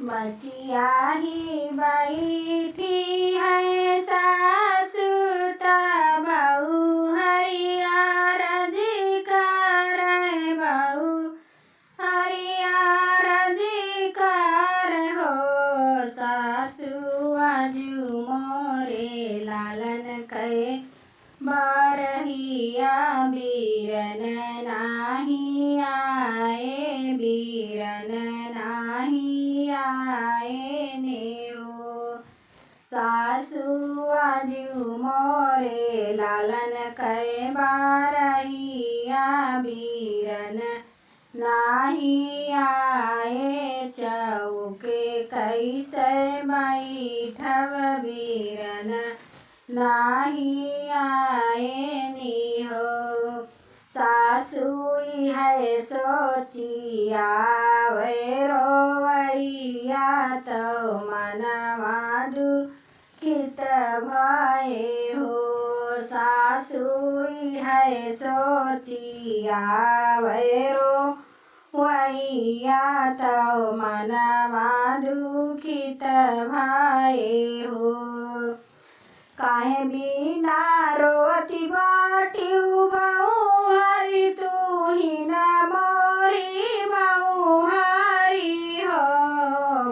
बचिया ही बैठी है सासु बहू हरिया रजी कर बहू हरिया रजी कर हो सासु आजू मोरे लालन कहे बरहिया बीरन नाही आए बीरन नाही आए नेओ सासु आजू मोरे लालन कहे बरहिया बीरन नाही आए चौके कैसे बैठब बीरन नाही आए नी हो सासु है सोचिया वे रोवैया तो मनवा दुखित भये हो सासु है सोचिया वे रोवैया तो मनवा दुखित भये हो काहे बिना रोती बाटियू बहू हरी तू ही न मोरी बहू हरी हो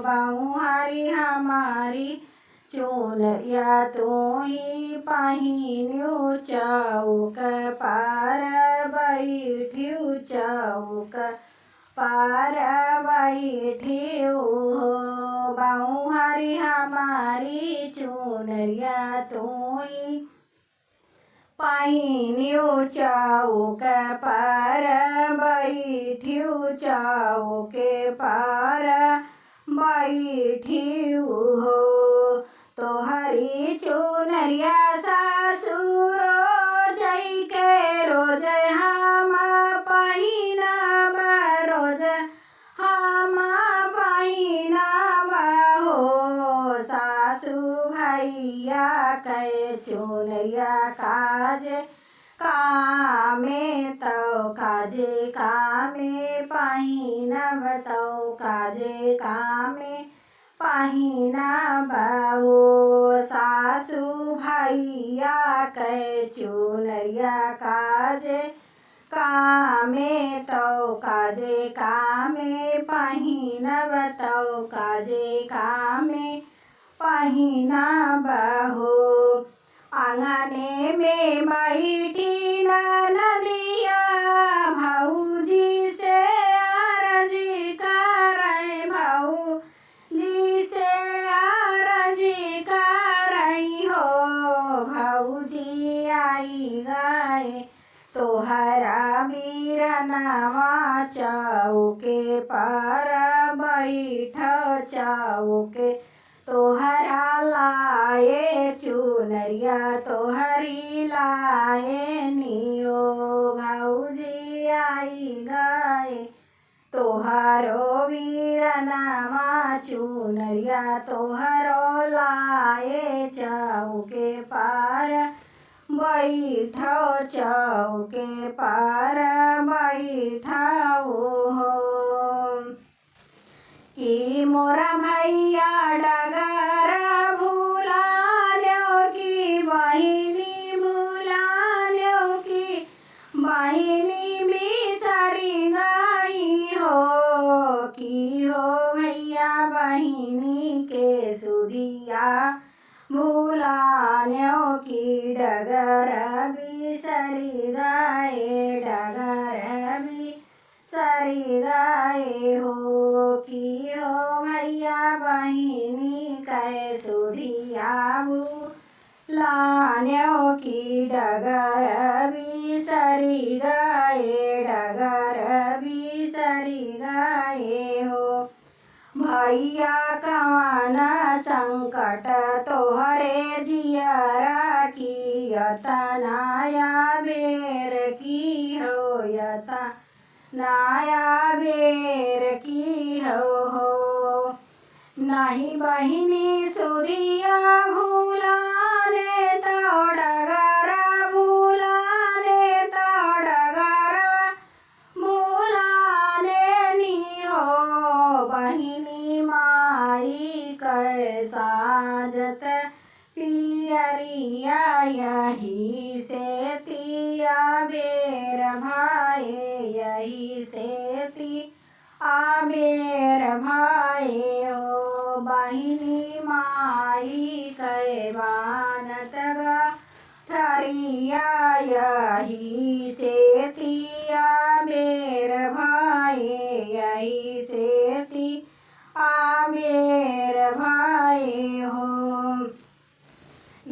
बहू हरी हमारी चुनरिया तू ही पहिन्यू चौक पार बैठ्यू चौक पार बैठ्यू हो बहू हरी हमारी चुनरिया तू ही पहिन्यू चौक पार बैठ्यू चौक पार बैठ्यू हो तोहरी चुनरिया सासु रोज के रोज हम पहिनब रोज हम पहिनब हो सासु भैया के चुनरिया काज कामे तो काजे कामे पहिनब तो काजे कामे पहिनब हो सासु भैया के चुनरिया काजे कामे तो काजे कामे पहिनब तो काजे कामे पहिनब हो आंगने में बैठी नदिया भाऊजी से आरजी करे भाऊजी से आरजी करई हो भाऊजी आई गए तोहरा बीरनवा चौके पर बैठ चौके तोहरा लाए चुनरिया तोहरी लाए नियो भाऊजी आई गए तोहरो बीरनवा चुनरिया तोहरो लाए चौके पार बैठो चौके पार बैठाओ हो कि मोरा भैया डगर भुलाल्यो कि बहिनी भुलाल्यो कि बहिनी बिसरी गई हो कि हो भैया बहिनी के सुधिया भुलाल्यो कि डगर बिसरी गए डगर बिसरी गए हो कि हो भैया बहिनी कै सुधिया भुलाल्यो कि डगर बिसरी गए डगर बिसरी गए हो भैया कवन संकट तोहरे जियरा की यतनाया बेर की हो यता नाया बेर की हो नहीं बहिनी सुधिया भुलाने तो डगर भुलाने तो डगर भुलाने नी हो बहिनी माँ माई कै साजत पियरिया यही से तिया बेर भाए यही से ती आबेर भाए हो बहिनी माई कै बानत ठरिया यही से तिया बेर भाए यही से ती आबेर भाए हो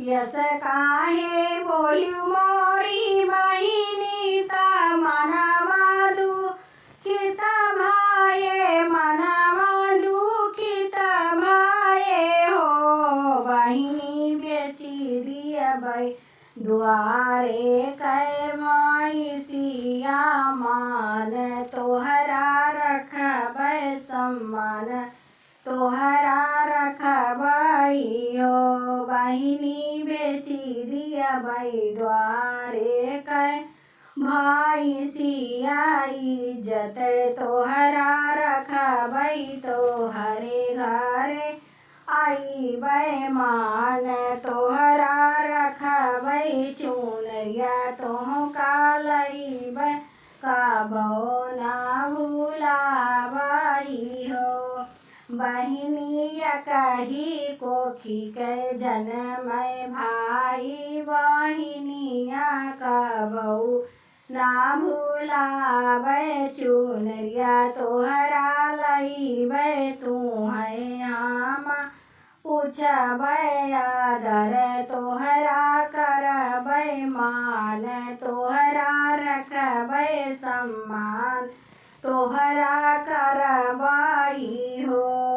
यस काहे बोल्यू मोरी बहिनी ता मनवा दुखित भाए मनवा दुखित भाए हो बहिनी बेची दिया भाई द्वारे कै भैंसिया मान तोहरा रखबै सम्मान तोहरा रखबै हो बहिनी बेची दिया भाई द्वारे कै भैंसिया इज्जत तोहरा रखबै तोहरे घरे आइबै मान तोहरा रखबै चुनरिया तोहका लइबै कबो ना भुलाबै हो बहिनिया कही कोखी के जनमै भाई बहिनिया कबो ना भुलाबै चुनरिया तोहरा लइबै तू है हम पूछबै आदर तोहरा करबै मान तोहरा रखबै सम्मान तोहरा करबै हो।